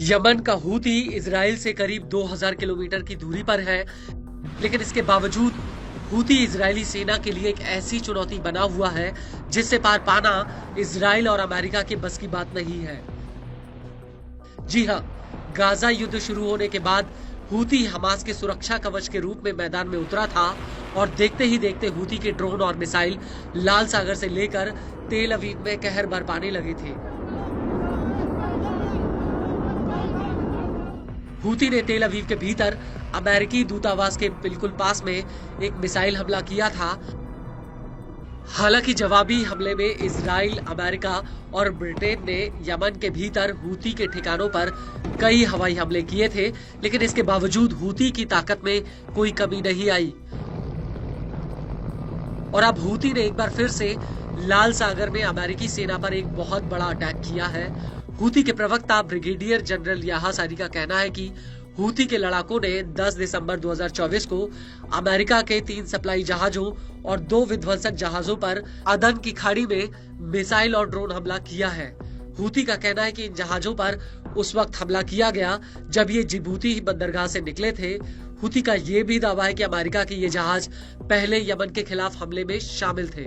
Yemen का Houthi Israel से करीब 2000 किलोमीटर की दूरी पर है, लेकिन इसके बावजूद हूती इजरायली सेना के लिए एक ऐसी चुनौती बना हुआ है जिससे पार पाना इजराइल और अमेरिका के बस की बात नहीं है। जी हां, गाजा युद्ध शुरू होने के बाद हूती हमास के सुरक्षा कवच के रूप में मैदान में उतरा था और देखते ही देखते हूती के ड्रोन और मिसाइल लाल सागर से लेकर तेल अवीव में कहर बरपाने लगे थे। हूती ने तेल अवीव के भीतर अमेरिकी दूतावास के बिल्कुल पास में एक मिसाइल हमला किया था। हालांकि जवाबी हमले में इजराइल, अमेरिका और ब्रिटेन ने यमन के भीतर हूती के ठिकानों पर कई हवाई हमले किए थे, लेकिन इसके बावजूद हूती की ताकत में कोई कमी नहीं आई और अब हूती ने एक बार फिर से लाल सागर में अमेरिकी सेना पर एक बहुत बड़ा अटैक किया है। हूती के प्रवक्ता ब्रिगेडियर जनरल याहा सारी का कहना है कि हूती के लड़ाकों ने 10 दिसंबर 2024 को अमेरिका के 3 सप्लाई जहाजों और 2 विध्वंसक जहाजों पर अदन की खाड़ी में मिसाइल और ड्रोन हमला किया है। हूती का कहना है कि इन जहाजों पर उस वक्त हमला किया गया जब ये जिबूती बंदरगाह से निकले थे। हूती का ये भी दावा है कि अमेरिका के ये जहाज पहले यमन के खिलाफ हमले में शामिल थे।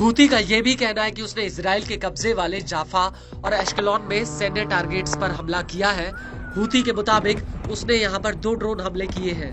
हूती का यह भी कहना है कि उसने इजराइल के कब्जे वाले जाफा और एश्केलॉन में सैन्य टारगेट्स पर हमला किया है। हूती के मुताबिक उसने यहाँ पर 2 ड्रोन हमले किए हैं।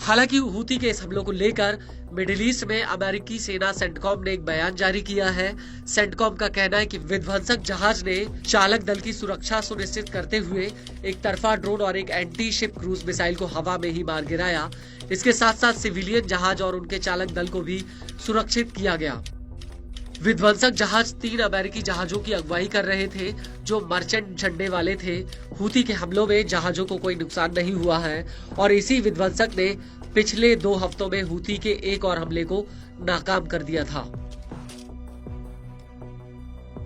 हालांकि हूती के इस हमलों को लेकर मिडिल ईस्ट में अमेरिकी सेना सेंटकॉम ने एक बयान जारी किया है। सेंटकॉम का कहना है कि विध्वंसक जहाज ने चालक दल की सुरक्षा सुनिश्चित करते हुए एक तरफा ड्रोन और एक एंटी शिप क्रूज मिसाइल को हवा में ही मार गिराया। इसके साथ साथ सिविलियन जहाज और उनके चालक दल को भी सुरक्षित किया गया। विध्वंसक जहाज 3 अमेरिकी जहाजों की अगुवाई कर रहे थे जो मर्चेंट झंडे वाले थे। हूती के हमलों में जहाजों को कोई नुकसान नहीं हुआ है और इसी विध्वंसक ने पिछले 2 हफ्तों में हूती के एक और हमले को नाकाम कर दिया था।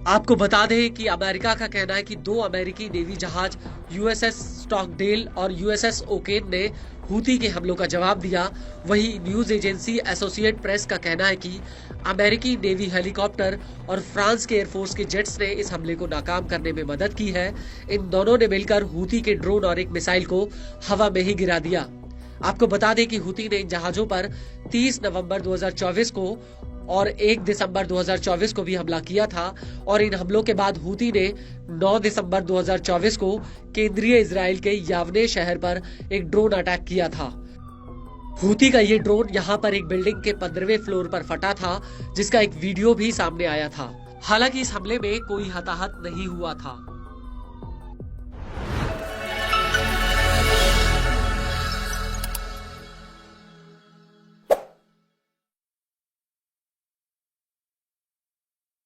आपको बता दें कि अमेरिका का कहना है कि 2 अमेरिकी नेवी जहाज यूएसएस स्टॉकडेल और यूएसएस ओकेन ने हूती के हमलों का जवाब दिया। वहीं न्यूज एजेंसी एसोसिएट प्रेस का कहना है कि अमेरिकी नेवी हेलीकॉप्टर और फ्रांस के एयरफोर्स के जेट्स ने इस हमले को नाकाम करने में मदद की है। इन दोनों ने मिलकर हूती के ड्रोन और एक मिसाइल को हवा में ही गिरा दिया। आपको बता दें कि हूती ने इन जहाजों पर 30 नवंबर 2024 को और 1 दिसंबर 2024 को भी हमला किया था और इन हमलों के बाद हूती ने 9 दिसंबर 2024 को केंद्रीय इजराइल के यावने शहर पर एक ड्रोन अटैक किया था। हूती का ये ड्रोन यहाँ पर एक बिल्डिंग के 15वें फ्लोर पर फटा था, जिसका एक वीडियो भी सामने आया था। हालांकि इस हमले में कोई हताहत नहीं हुआ था।